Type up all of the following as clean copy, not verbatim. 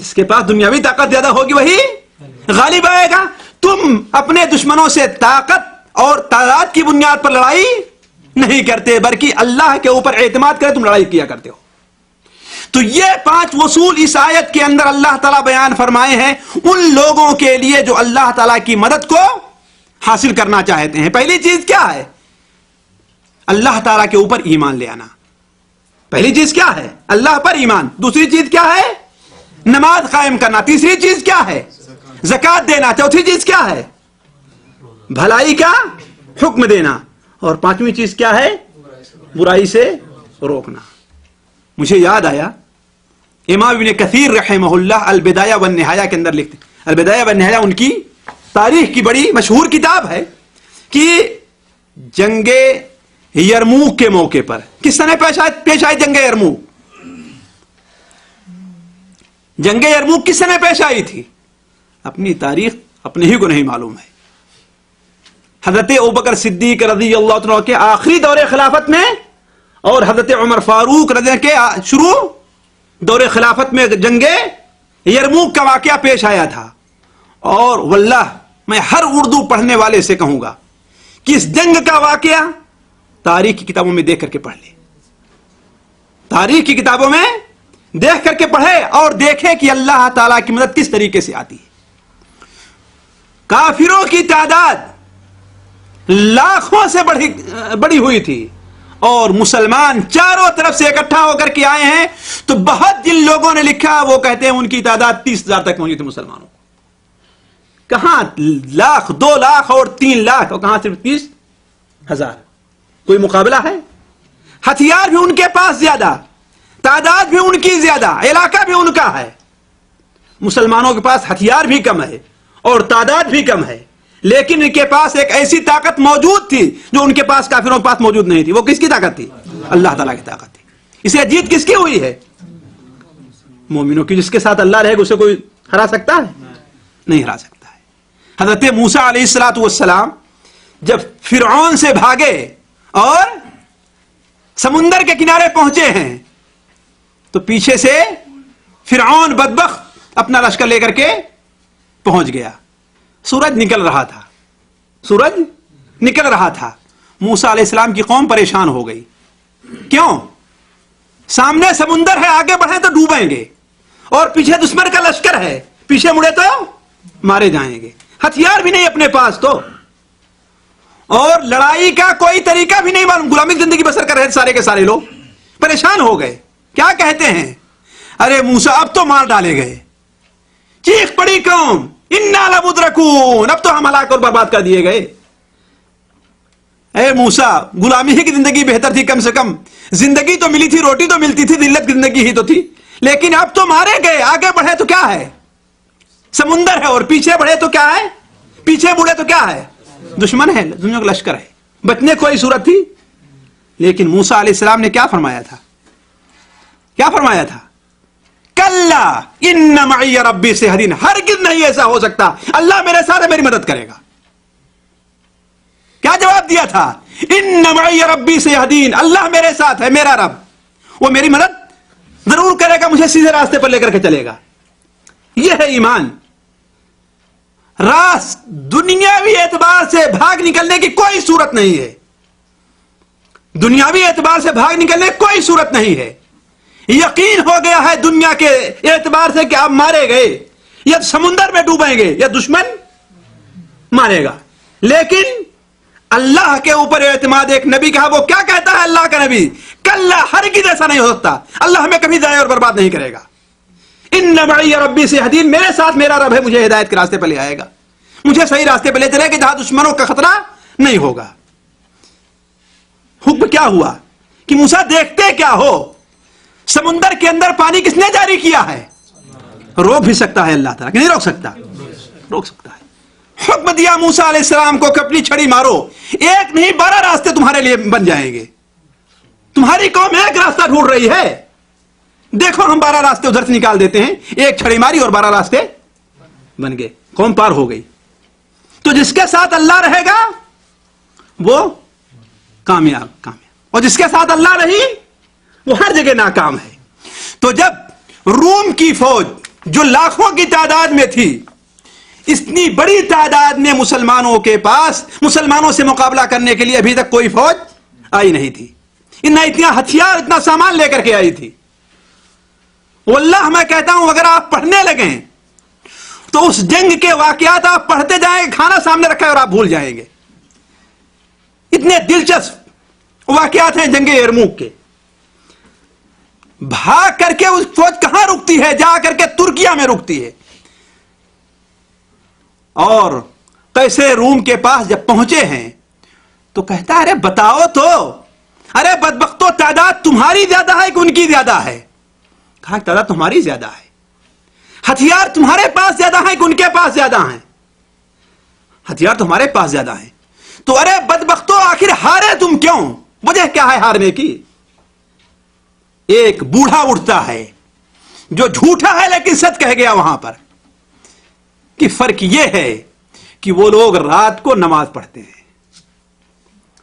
جس کے پاس دنیاوی طاقت زیادہ ہوگی وہی غالب آئے گا. تم اپنے دشمنوں سے طاقت اور تعداد کی بنیاد پر لڑائی نہیں کرتے بلکہ اللہ کے اوپر اعتماد کرے تم لڑائی کیا کرتے ہو. تو یہ 5 اصول اس آیت کے اندر اللہ تعالیٰ بیان فرمائے ہیں ان لوگوں کے لیے جو اللہ تعالیٰ کی مدد کو حاصل کرنا چاہتے ہیں. پہلی چیز کیا ہے؟ اللہ تعالیٰ کے اوپر ایمان لے آنا. پہلی چیز کیا ہے؟ اللہ پر ایمان. دوسری چیز کیا ہے؟ نماز قائم کرنا. تیسری چیز کیا ہے؟ زکات دینا. چوتھی چیز کیا ہے؟ بھلائی کا حکم دینا. اور 5ویں چیز کیا ہے؟ برائی سے روکنا. مجھے یاد آیا امام ابن کثیر رحمہ اللہ البدایہ والنہایہ کے اندر لکھتے ہیں. البدایہ والنہایہ ان کی تاریخ کی بڑی مشہور کتاب ہے کہ جنگ یرموک کے موقع پر کس سنہ پیش آئی جنگ یرموک؟ جنگ یرموک کس سنہ پیش آئی تھی؟ اپنی تاریخ اپنے ہی کو نہیں معلوم ہے. حضرت ابوبکر صدیق رضی اللہ عنہ کے آخری دور خلافت میں اور حضرت عمر فاروق رضی اللہ عنہ کے شروع دور خلافت میں جنگ یرموک کا واقعہ پیش آیا تھا. اور واللہ میں ہر اردو پڑھنے والے سے کہوں گا کہ اس جنگ کا واقعہ تاریخ کی کتابوں میں دیکھ کر کے پڑھ لے. تاریخ کی کتابوں میں دیکھ کر کے پڑھے اور دیکھے کہ اللہ تعالیٰ کی مدد کس طریقے سے آتی ہے. کافروں کی تعداد لاکھوں سے بڑی ہوئی تھی اور مسلمان چاروں طرف سے اکٹھا ہو کر کے آئے ہیں. تو بہت جن لوگوں نے لکھا وہ کہتے ہیں ان کی تعداد 30,000 تک پہنچی تھی مسلمانوں. کہاں لاکھ 2 لاکھ اور 3 لاکھ اور کہاں صرف 30,000. کوئی مقابلہ ہے؟ ہتھیار بھی ان کے پاس زیادہ, تعداد بھی ان کی زیادہ, علاقہ بھی ان کا ہے. مسلمانوں کے پاس ہتھیار بھی کم ہے اور تعداد بھی کم ہے, لیکن ان کے پاس ایک ایسی طاقت موجود تھی جو ان کے پاس کافروں کے پاس موجود نہیں تھی. وہ کس کی طاقت تھی؟ اللہ تعالیٰ کی طاقت تھی. اسے جیت کس کی ہوئی ہے؟ مومنوں کی. جس کے ساتھ اللہ رہے گا اسے کوئی ہرا سکتا ہے؟ نہیں ہرا سکتا ہے. حضرت موسیٰ علیہ الصلوۃ والسلام جب فرعون سے بھاگے اور سمندر کے کنارے پہنچے ہیں تو پیچھے سے فرعون بدبخت اپنا لشکر لے کر کے پہنچ گیا. سورج نکل رہا تھا, سورج نکل رہا تھا. موسیٰ علیہ السلام کی قوم پریشان ہو گئی. کیوں؟ سامنے سمندر ہے, آگے بڑھیں تو ڈوبیں گے, اور پیچھے دشمن کا لشکر ہے, پیچھے مڑے تو مارے جائیں گے. ہتھیار بھی نہیں اپنے پاس تو, اور لڑائی کا کوئی طریقہ بھی نہیں معلوم. غلامی کی زندگی بسر کر رہے سارے کے سارے لوگ پریشان ہو گئے. کیا کہتے ہیں؟ ارے موسیٰ اب تو مار ڈالے گئے. چیخ پڑی قوم, انا لمدرکون, اب تو ہم ہلاک اور برباد کر دیے گئے. اے موسیٰ, غلامی ہی کی زندگی بہتر تھی, کم سے کم زندگی تو ملی تھی, روٹی تو ملتی تھی, ذلت کی زندگی ہی تو تھی. لیکن اب تو مارے گئے, آگے بڑھے تو کیا ہے؟ سمندر ہے, اور پیچھے بڑھے تو کیا ہے؟ پیچھے مڑے تو کیا ہے؟ دشمن ہے, دنیا کا لشکر ہے. بچنے کوئی صورت تھی؟ لیکن موسیٰ علیہ السلام نے کیا فرمایا تھا؟ کیا فرمایا تھا؟ کلا ان معی ربی سیہدین. ہرگز نہیں ایسا ہو سکتا, اللہ میرے ساتھ ہے, میری مدد کرے گا. کیا جواب دیا تھا؟ ان معی ربی سیہدین, اللہ میرے ساتھ ہے, میرا رب وہ میری مدد ضرور کرے گا, مجھے سیدھے راستے پر لے کر کے چلے گا. یہ ہے ایمان. دنیاوی اعتبار سے بھاگ نکلنے کی کوئی صورت نہیں ہے. دنیاوی اعتبار سے بھاگ نکلنے کی کوئی صورت نہیں ہے. یقین ہو گیا ہے دنیا کے اعتبار سے کہ آپ مارے گئے, یا سمندر میں ڈوبیں گے یا دشمن مارے گا. لیکن اللہ کے اوپر اعتماد, ایک نبی کہا, وہ کیا کہتا ہے اللہ کا نبی؟ کلا, ہرگز ایسا نہیں ہو سکتا, اللہ ہمیں کبھی ضائع اور برباد نہیں کرے گا. ان معی ربی سیہدین, میرے ساتھ میرا رب ہے, مجھے ہدایت کے راستے پہ لے آئے گا, مجھے صحیح راستے پہ لے چلے گا جہاں دشمنوں کا خطرہ نہیں ہوگا. حکم کیا ہوا کہ موسیٰ دیکھتے کیا ہو؟ سمندر کے اندر پانی کس نے جاری کیا ہے؟ روک بھی سکتا ہے اللہ تعالیٰ, کہ نہیں روک سکتا؟ روک سکتا ہے. حکم دیا موسیٰ علیہ السلام کو کہ اپنی چھڑی مارو, 1 نہیں 12 راستے تمہارے لیے بن جائیں گے. تمہاری قوم ایک راستہ ڈھونڈ رہی ہے, دیکھو ہم 12 راستے ادھر سے نکال دیتے ہیں. 1 چھڑی ماری اور 12 راستے بن گئے, قوم پار ہو گئی. تو جس کے ساتھ اللہ رہے گا وہ کامیاب, اور جس کے ساتھ اللہ نہیں وہ ہر جگہ ناکام ہے. تو جب روم کی فوج جو لاکھوں کی تعداد میں تھی، اتنی بڑی تعداد میں مسلمانوں کے پاس مسلمانوں سے مقابلہ کرنے کے لیے ابھی تک کوئی فوج آئی نہیں تھی، اتنا ہتھیار اتنا سامان لے کر کے آئی تھی۔ واللہ میں کہتا ہوں اگر آپ پڑھنے لگیں تو اس جنگ کے واقعات آپ پڑھتے جائیں گے، کھانا سامنے رکھا ہے اور آپ بھول جائیں گے، اتنے دلچسپ واقعات ہیں جنگ یرموک کے۔ بھاگ کر کے اس فوج کہاں رکتی ہے؟ جا کر کے ترکیہ میں رکتی ہے، اور کیسے روم کے پاس جب پہنچے ہیں تو کہتا ہے ارے بتاؤ تو، ارے بدبختو تعداد تمہاری زیادہ ہے کہ ان کی زیادہ ہے؟ کہا تعداد تمہاری زیادہ ہے، ہتھیار تمہارے پاس زیادہ ہیں کہ ان کے پاس زیادہ ہیں؟ ہتھیار تمہارے پاس زیادہ ہیں۔ تو ارے بدبختو آخر ہارے تم کیوں؟ وجہ کیا ہے ہارنے کی؟ ایک بوڑھا اٹھتا ہے جو جھوٹا ہے لیکن سچ کہہ گیا وہاں پر کہ فرق یہ ہے کہ وہ لوگ رات کو نماز پڑھتے ہیں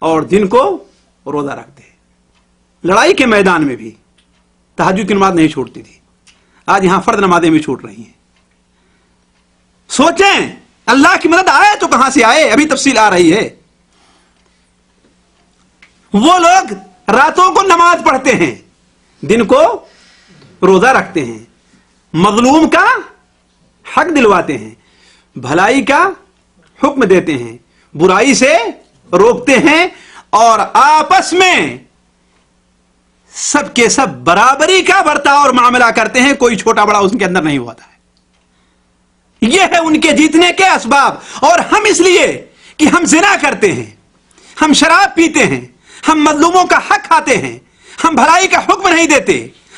اور دن کو روزہ رکھتے ہیں۔ لڑائی کے میدان میں بھی تہجد کی نماز نہیں چھوٹتی تھی، آج یہاں فرض نمازیں بھی چھوٹ رہی ہیں۔ سوچیں اللہ کی مدد آئے تو کہاں سے آئے؟ ابھی تفصیل آ رہی ہے۔ وہ لوگ راتوں کو نماز پڑھتے ہیں، دن کو روزہ رکھتے ہیں، مظلوم کا حق دلواتے ہیں، بھلائی کا حکم دیتے ہیں، برائی سے روکتے ہیں، اور آپس میں سب کے سب برابری کا برتاؤ اور معاملہ کرتے ہیں، کوئی چھوٹا بڑا اس کے اندر نہیں ہوتا ہے۔ یہ ہے ان کے جیتنے کے اسباب۔ اور ہم اس لیے کہ ہم زنا کرتے ہیں، ہم شراب پیتے ہیں، ہم مظلوموں کا حق کھاتے ہیں، ہم بھلائی کا حکم نہیں دیتے،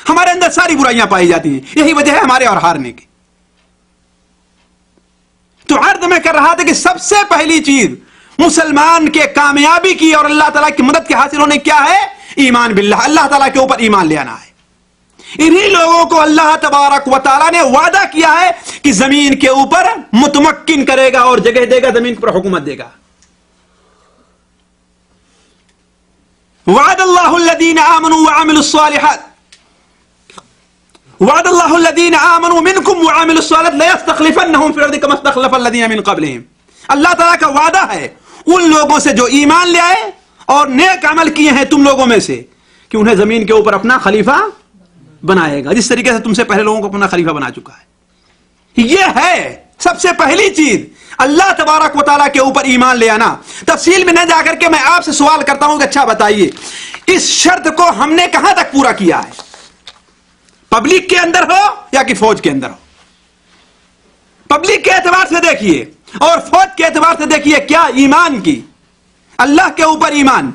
ہمارے اندر ساری برائیاں پائی جاتی ہیں، یہی وجہ ہے ہمارے اور ہارنے کی۔ تو عرض میں کر رہا تھا کہ سب سے پہلی چیز مسلمان کے کامیابی کی اور اللہ تعالیٰ کی مدد کے حاصل ہونے کیا ہے؟ ایمان باللہ، اللہ تعالیٰ کے اوپر ایمان لے آنا ہے۔ انہی لوگوں کو اللہ تبارک و تعالیٰ نے وعدہ کیا ہے کہ زمین کے اوپر متمکن کرے گا اور جگہ دے گا، زمین پر حکومت دے گا۔ وعد اللہ الذین آمنوا وعملوا الصالحات، وعد اللہ الذین آمنوا منکم وعملوا الصالحات لیستخلفنہم فی الارض کما استخلف الذین من قبلہم۔ اللہ تعالیٰ کا وعدہ ہے ان لوگوں سے جو ایمان لے آئے اور نیک عمل کیے ہیں تم لوگوں میں سے، کہ انہیں زمین کے اوپر اپنا خلیفہ بنائے گا، جس طریقے سے تم سے پہلے لوگوں کو اپنا خلیفہ بنا چکا ہے۔ یہ ہے سب سے پہلی چیز، اللہ تبارک و تعالیٰ کے اوپر ایمان لے آنا۔ تفصیل میں نہ جا کر کے میں آپ سے سوال کرتا ہوں کہ اچھا بتائیے اس شرط کو ہم نے کہاں تک پورا کیا ہے؟ پبلک کے اندر ہو یا کہ فوج کے اندر ہو؟ پبلک کے اعتبار سے دیکھیے اور فوج کے اعتبار سے دیکھیے، کیا ایمان کی، اللہ کے اوپر ایمان،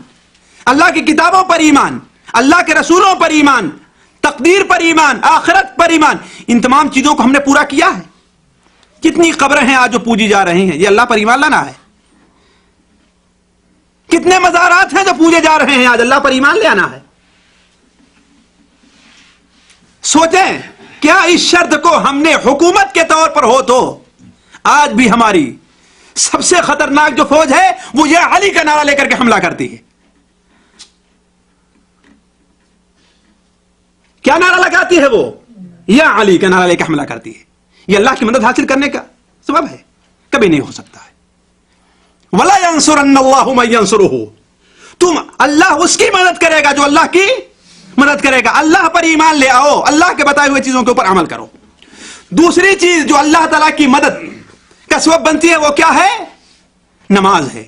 اللہ کی کتابوں پر ایمان، اللہ کے رسولوں پر ایمان، تقدیر پر ایمان، آخرت پر ایمان، ان تمام چیزوں کو ہم نے پورا کیا ہے؟ کتنی قبریں ہیں آج جو پوجی جا رہی ہیں؟ یہ اللہ پر ایمان لانا ہے۔ کتنے مزارات ہیں جو پوجے جا رہے ہیں؟ آج اللہ پر ایمان لے آنا ہے۔ سوچیں کیا اس شرط کو ہم نے حکومت کے طور پر ہو تو آج بھی ہماری سب سے خطرناک جو فوج ہے وہ یہ علی کا نعرہ لے کر کے حملہ کرتی ہے۔ کیا نعرہ لگاتی ہے وہ؟ یا علی کا نعرہ لے کے حملہ کرتی ہے۔ یہ اللہ کی مدد حاصل کرنے کا سبب ہے؟ کبھی نہیں ہو سکتا ہے۔ وَلَا يَنْصُرَنَّ اللَّهُ مَن يَنْصُرُهُ، تم اللہ اس کی مدد کرے گا جو اللہ کی مدد کرے گا۔ اللہ پر ایمان لے آؤ، اللہ کے بتائے ہوئے چیزوں کے اوپر عمل کرو۔ دوسری چیز جو اللہ تعالیٰ کی مدد کا سبب بنتی ہے وہ کیا ہے؟ نماز ہے۔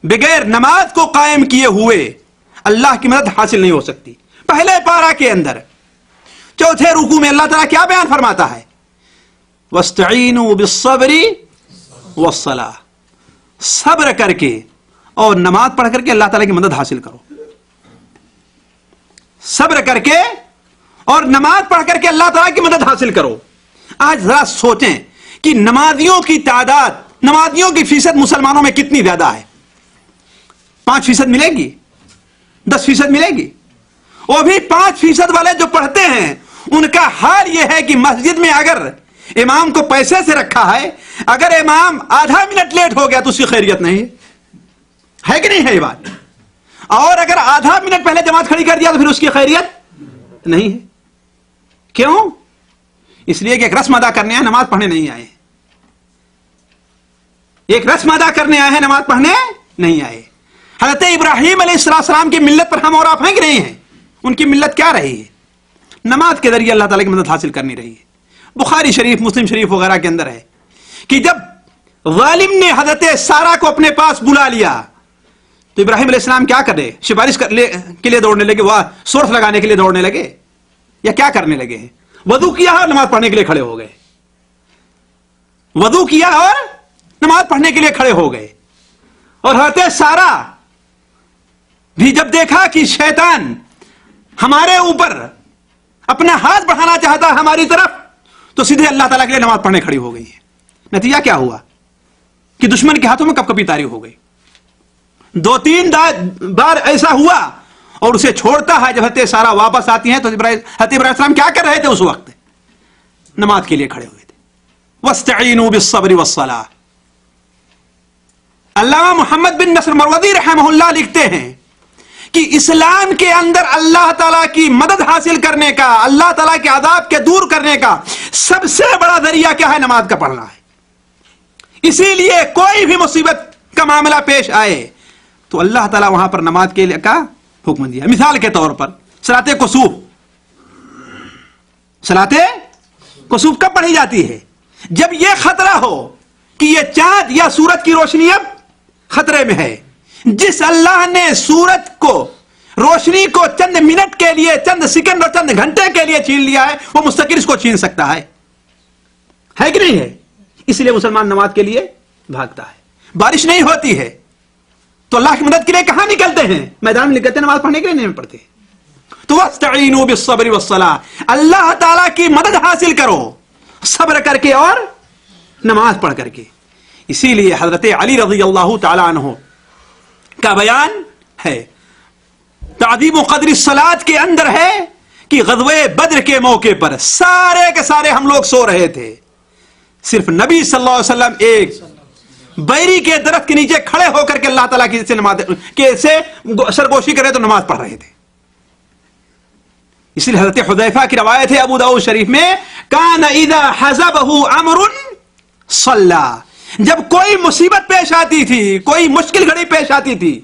بغیر نماز کو قائم کیے ہوئے اللہ کی مدد حاصل نہیں ہو سکتی۔ پہلے پارہ کے اندر چوتھے رکوع میں اللہ تعالیٰ کیا بیان فرماتا ہے؟ وَاسْتَعِينُوا بِالصَّبْرِ وَالصَّلَاةِ، صبر کر کے اور نماز پڑھ کر کے اللہ تعالیٰ کی مدد حاصل کرو۔ صبر کر کے اور نماز پڑھ کر کے اللہ تعالیٰ کی مدد حاصل کرو۔ آج ذرا سوچیں کہ نمازیوں کی تعداد، نمازیوں کی فیصد مسلمانوں میں کتنی زیادہ ہے؟ 5% ملے گی؟ 10% ملے گی؟ وہ بھی 5% والے جو پڑھتے ہیں ان کا حال یہ ہے کہ مسجد میں اگر امام کو پیسے سے رکھا ہے، اگر امام آدھا منٹ لیٹ ہو گیا تو اس کی خیریت نہیں ہے کہ نہیں ہے یہ بات؟ اور اگر آدھا منٹ پہلے جماعت کھڑی کر دیا تو پھر اس کی خیریت نہیں ہے۔ کیوں؟ اس لیے کہ ایک رسم ادا کرنے آئے، نماز پڑھنے نہیں آئے. ایک رسم ادا کرنے آئے ہیں، نماز پڑھنے نہیں آئے. حضرت ابراہیم علیہ السلام کی ملت پر ہم اور آپ ہیں کہ نہیں ہیں؟ ان کی ملت کیا رہی ہے؟ نماز کے ذریعے اللہ تعالیٰ کی مدد حاصل کرنی رہی ہے. بخاری شریف، مسلم شریف وغیرہ کے اندر ہے کہ جب ظالم نے حضرت سارہ کو اپنے پاس بلا لیا تو ابراہیم علیہ السلام کیا کرے؟ سفارش کے لیے دوڑنے لگے، وہ سورس لگانے کے لیے دوڑنے لگے، یا کیا کرنے لگے ہیں؟ وضو کیا اور نماز پڑھنے کے لیے کھڑے ہو گئے. وضو کیا اور نماز پڑھنے کے لیے کھڑے ہو گئے. اور حضرت سارہ بھی جب دیکھا کہ شیطان ہمارے اوپر اپنا ہاتھ بڑھانا چاہتا ہے ہماری طرف، تو سیدھے اللہ تعالیٰ کے لیے نماز پڑھنے کھڑی ہو گئی ہے. نتیجہ کیا ہوا کہ دشمن کے ہاتھوں میں کب کبھی تاری ہو گئی. 2-3 بار ایسا ہوا اور اسے چھوڑتا ہے. جب حضرت سارہ واپس آتی ہیں تو حضرت ابراہیم السلام کیا کر رہے تھے؟ اس وقت نماز کے لیے کھڑے ہوئے تھے. وَاسْتَعِينُوا بِالصَّبْرِ وَالصَّلَاةِ. علامہ محمد بن نصر مروزی رحمہ اللہ لکھتے ہیں کہ اسلام کے اندر اللہ تعالیٰ کی مدد حاصل کرنے کا، اللہ تعالیٰ کے عذاب کے دور کرنے کا سب سے بڑا ذریعہ کیا ہے؟ نماز کا پڑھنا ہے. اسی لیے کوئی بھی مصیبت کا معاملہ پیش آئے تو اللہ تعالیٰ وہاں پر نماز کے لیے کا حکم دیا. مثال کے طور پر صلاۃ کسوف. صلاۃ کسوف کب پڑھی جاتی ہے؟ جب یہ خطرہ ہو کہ یہ چاند یا سورج کی روشنی اب خطرے میں ہے. جس اللہ نے سورج کو، روشنی کو چند منٹ کے لیے، چند سیکنڈ اور چند گھنٹے کے لیے چھین لیا ہے، وہ مستقل اس کو چھین سکتا ہے کہ نہیں ہے؟ اس لیے مسلمان نماز کے لیے بھاگتا ہے. بارش نہیں ہوتی ہے تو اللہ کی مدد کے لیے کہاں نکلتے ہیں؟ میدان میں نکلتے ہیں، نماز پڑھنے کے لیے نہیں پڑھتے. تو وَاسْتَعِينُوا بِالصَّبْرِ وَالصَّلَاةِ. اللہ تعالیٰ کی مدد حاصل کرو صبر کر کے اور نماز پڑھ کر کے. اسی لیے حضرت علی رضی اللہ تعالی عنہ کا بیان ہے تعظیم و قدر الصلاۃ کے اندر ہے کہ غزوہ بدر کے موقع پر سارے کے سارے ہم لوگ سو رہے تھے، صرف نبی صلی اللہ علیہ وسلم ایک بیری کے درخت کے نیچے کھڑے ہو کر کے اللہ تعالیٰ کی نماز کے سے سرگوشی کر رہے تو نماز پڑھ رہے تھے. اس لیے حضرت حذیفہ کی روایت ہے ابو داؤد شریف میں، کان اذا حزبہ امر صلی. جب کوئی مصیبت پیش آتی تھی، کوئی مشکل گھڑی پیش آتی تھی،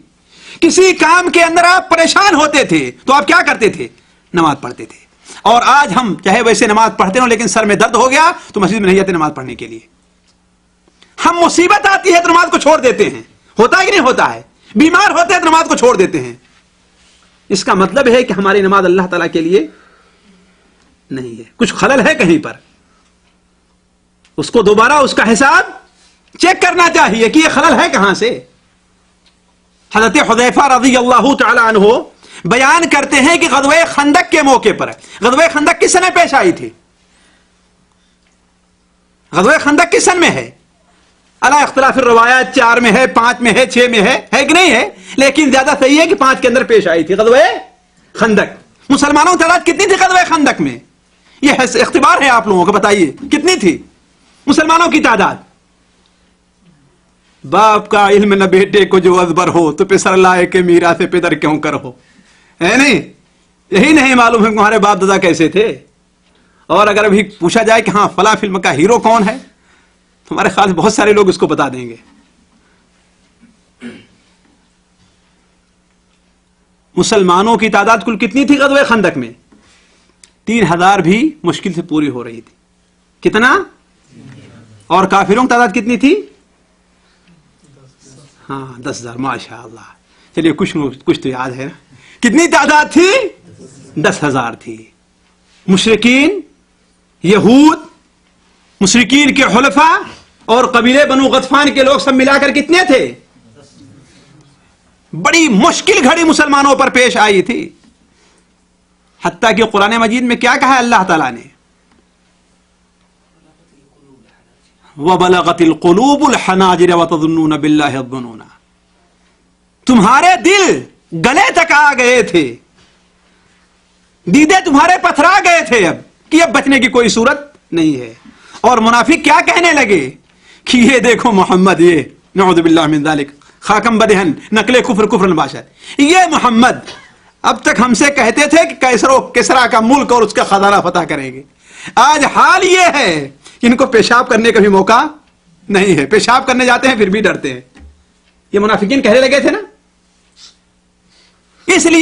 کسی کام کے اندر آپ پریشان ہوتے تھے تو آپ کیا کرتے تھے؟ نماز پڑھتے تھے. اور آج ہم چاہے ویسے نماز پڑھتے ہوں لیکن سر میں درد ہو گیا تو مسجد میں نہیں جاتے نماز پڑھنے کے لیے. ہم مصیبت آتی ہے تو نماز کو چھوڑ دیتے ہیں. ہوتا ہے کہ نہیں ہوتا ہے؟ بیمار ہوتے ہیں تو نماز کو چھوڑ دیتے ہیں. اس کا مطلب ہے کہ ہماری نماز اللہ تعالیٰ کے لیے نہیں ہے، کچھ خلل ہے کہیں پر. اس کو دوبارہ اس کا حساب چیک کرنا چاہیے کہ یہ خلل ہے کہاں سے. حضرت حذیفہ رضی اللہ تعالی عنہ بیان کرتے ہیں کہ غزوہ خندق کے موقع پر، غزوہ خندق کس سنہ پیش آئی تھی؟ غزوہ خندق کس سن میں ہے؟ علی اختلاف الروایات 4 میں ہے، 5 میں ہے، 6 میں ہے کہ نہیں ہے؟ لیکن زیادہ صحیح ہے کہ 5 کے اندر پیش آئی تھی غزوہ خندق. مسلمانوں کی تعداد کتنی تھی غزوہ خندق میں؟ یہ اختبار ہے آپ لوگوں کو، بتائیے کتنی تھی مسلمانوں کی تعداد؟ باپ کا علم نہ بیٹے کو جو ازبر ہو تو پسر لائے کے میرا سے پدر کیوں کر ہو. ہے نہیں؟ یہی نہیں معلوم ہے تمہارے باپ دادا کیسے تھے. اور اگر ابھی پوچھا جائے کہ ہاں فلاں فلم کا ہیرو کون ہے، تمہارے خیال سے بہت سارے لوگ اس کو بتا دیں گے. مسلمانوں کی تعداد کل کتنی تھی غزوہ خندق میں؟ 3000 بھی مشکل سے پوری ہو رہی تھی. کتنا؟ اور کافروں کی تعداد کتنی تھی؟ ہاں 10,000. ماشاء اللہ. چلیے کچھ تو یاد ہے نا. کتنی تعداد تھی؟ 10,000 تھی. مشرکین، یہود، مشرکین کے حلفاء اور قبیلے بنو غطفان کے لوگ سب ملا کر کتنے تھے؟ بڑی مشکل گھڑی مسلمانوں پر پیش آئی تھی. حتیٰ کہ قرآن مجید میں کیا کہا ہے اللہ تعالیٰ نے؟ وَبَلَغَتِ الْقُلُوبُ الْحَنَاجِرَ وَتَظُنُّونَ بِاللَّهِ الظُّنُونَ. تمہارے دل گلے تک آ گئے تھے، دیدے تمہارے پتھرا گئے تھے اب کہ اب بچنے کی کوئی صورت نہیں ہے. اور منافق کیا کہنے لگے کہ یہ دیکھو محمد، یہ نعوذ باللہ من ذالک خاکم بدہن نقل کفر کفر باشد، یہ محمد اب تک ہم سے کہتے تھے کہ کیسرا کا ملک اور اس کا خزانہ فتح کریں گے، آج حال یہ ہے ان کو پیشاب کرنے کا بھی موقع نہیں ہے، پیشاب کرنے جاتے ہیں پھر بھی ڈرتے ہیں. یہ منافقین کہنے لگے تھے نا، اس لیے